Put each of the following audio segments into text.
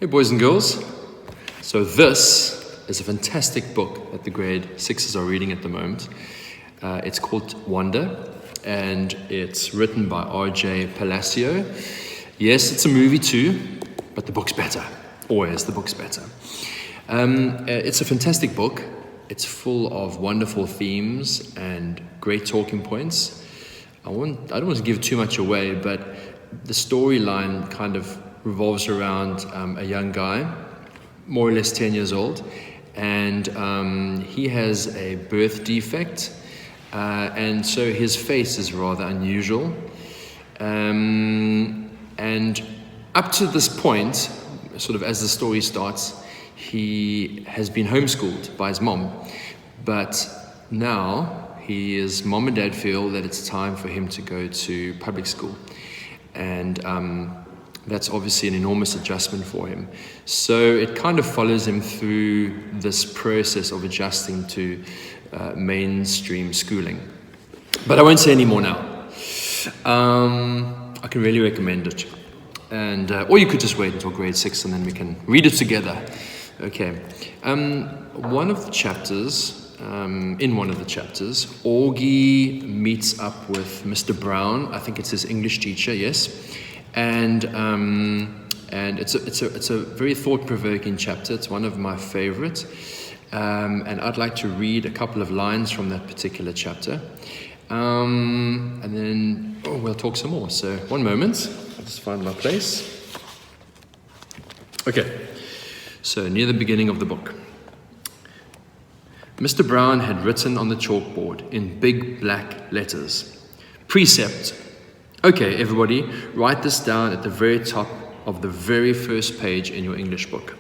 Okay, boys and girls. So this is a fantastic book that the grade 6s are reading at the moment. It's called Wonder, and it's written by R.J. Palacio. Yes, it's a movie too, but the book's better. Always, the book's better. It's a fantastic book. It's full of wonderful themes and great talking points. I don't want to give too much away, but the storyline kind of revolves around a young guy, more or less 10 years old, and he has a birth defect, and so his face is rather unusual. And up to this point, sort of as the story starts, he has been homeschooled by his mom, but now his mom and dad feel that it's time for him to go to public school, and that's obviously an enormous adjustment for him. So it kind of follows him through this process of adjusting to mainstream schooling. But I won't say any more now. I can really recommend it. And or you could just wait until grade 6 and then we can read it together. Okay. One of the chapters, Augie meets up with Mr. Brown. I think it's his English teacher, yes. And it's a very thought-provoking chapter. It's one of my favorite. And I'd like to read a couple of lines from that particular chapter. And then we'll talk some more. So one moment. I'll just find my place. Okay. So near the beginning of the book. Mr. Brown had written on the chalkboard in big black letters, "Precept." Okay, everybody, write this down at the very top of the very first page in your English book.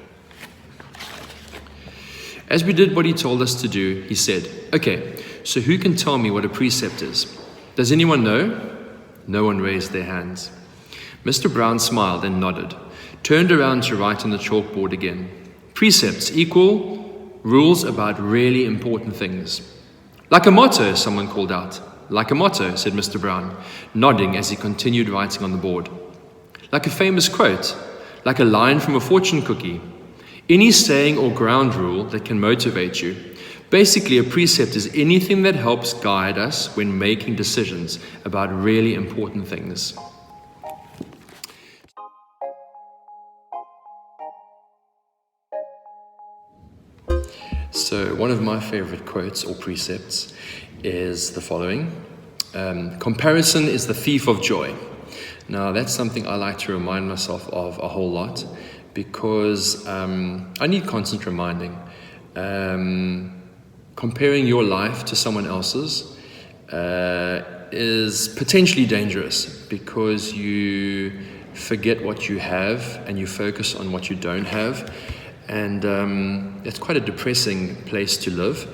As we did what he told us to do, he said, "Okay, so who can tell me what a precept is? Does anyone know?" No one raised their hands. Mr. Brown smiled and nodded, turned around to write on the chalkboard again. "Precepts equal rules about really important things." "Like a motto," someone called out. "Like a motto," said Mr. Brown, nodding as he continued writing on the board. "Like a famous quote, like a line from a fortune cookie. Any saying or ground rule that can motivate you. Basically, a precept is anything that helps guide us when making decisions about really important things." So one of my favorite quotes or precepts is the following. Comparison is the thief of joy. Now that's something I like to remind myself of a whole lot, because I need constant reminding. Comparing your life to someone else's is potentially dangerous, because you forget what you have and you focus on what you don't have. And it's quite a depressing place to live,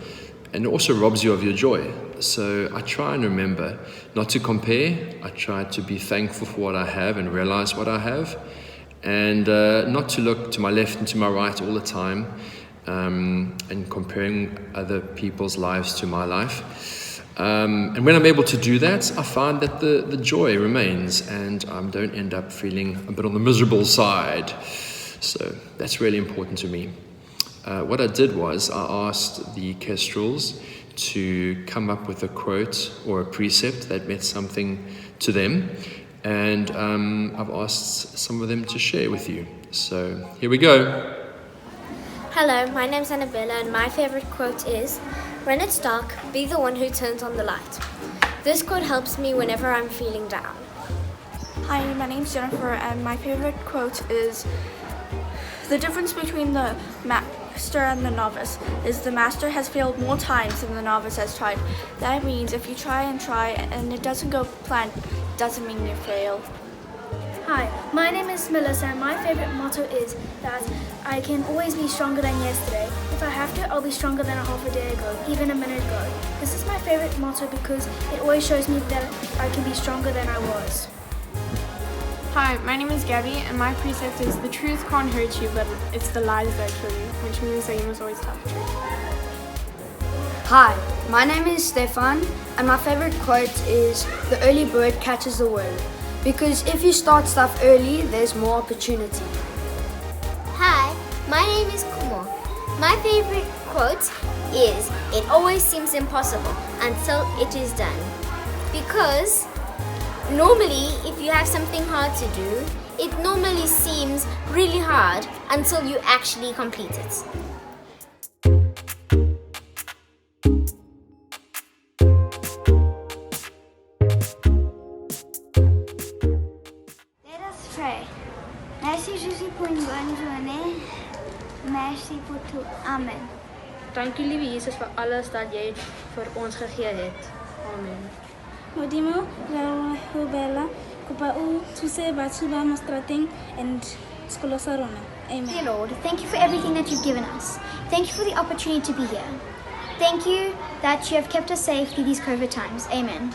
and it also robs you of your joy. So I try and remember not to compare. I try to be thankful for what I have and realize what I have, and not to look to my left and to my right all the time, and comparing other people's lives to my life. And when I'm able to do that, I find that the joy remains, and I don't end up feeling a bit on the miserable side. So that's really important to me. What I did was I asked the Kestrels to come up with a quote or a precept that meant something to them, and I've asked some of them to share with you. So here we go. Hello, my name's Annabella, and my favorite quote is, "When it's dark, be the one who turns on the light." This quote helps me whenever I'm feeling down. Hi, my name's Jennifer, and my favorite quote is, "The difference between the master and the novice is the master has failed more times than the novice has tried." That means if you try and it doesn't go planned, it doesn't mean you fail. Hi, my name is Melissa, and my favorite motto is that I can always be stronger than yesterday. If I have to, I'll be stronger than a half a day ago, even a minute ago. This is my favorite motto because it always shows me that I can be stronger than I was. Hi, my name is Gabby, and my precept is, "The truth can't hurt you, but it's the lies that kill you," which means that you must always tell the truth. Hi, my name is Stefan, and my favorite quote is, "The early bird catches the worm," because if you start stuff early, there's more opportunity. Hi, name is Kumo. My favorite quote is, "It always seems impossible until it is done." Because normally, if you have something hard to do, it normally seems really hard until you actually complete it. Let us pray. Merci Jésus pour une bonne journée. Merci pour tout. Amen. Dankie liewe Jesus vir alles dat jy vir ons gegee het. Amen. Modimo, Bella, Kupa U, Tuse, Batsuba, Mostrating, and Skolosarona. Amen. Dear Lord, thank you for everything that you've given us. Thank you for the opportunity to be here. Thank you that you have kept us safe through these COVID times. Amen.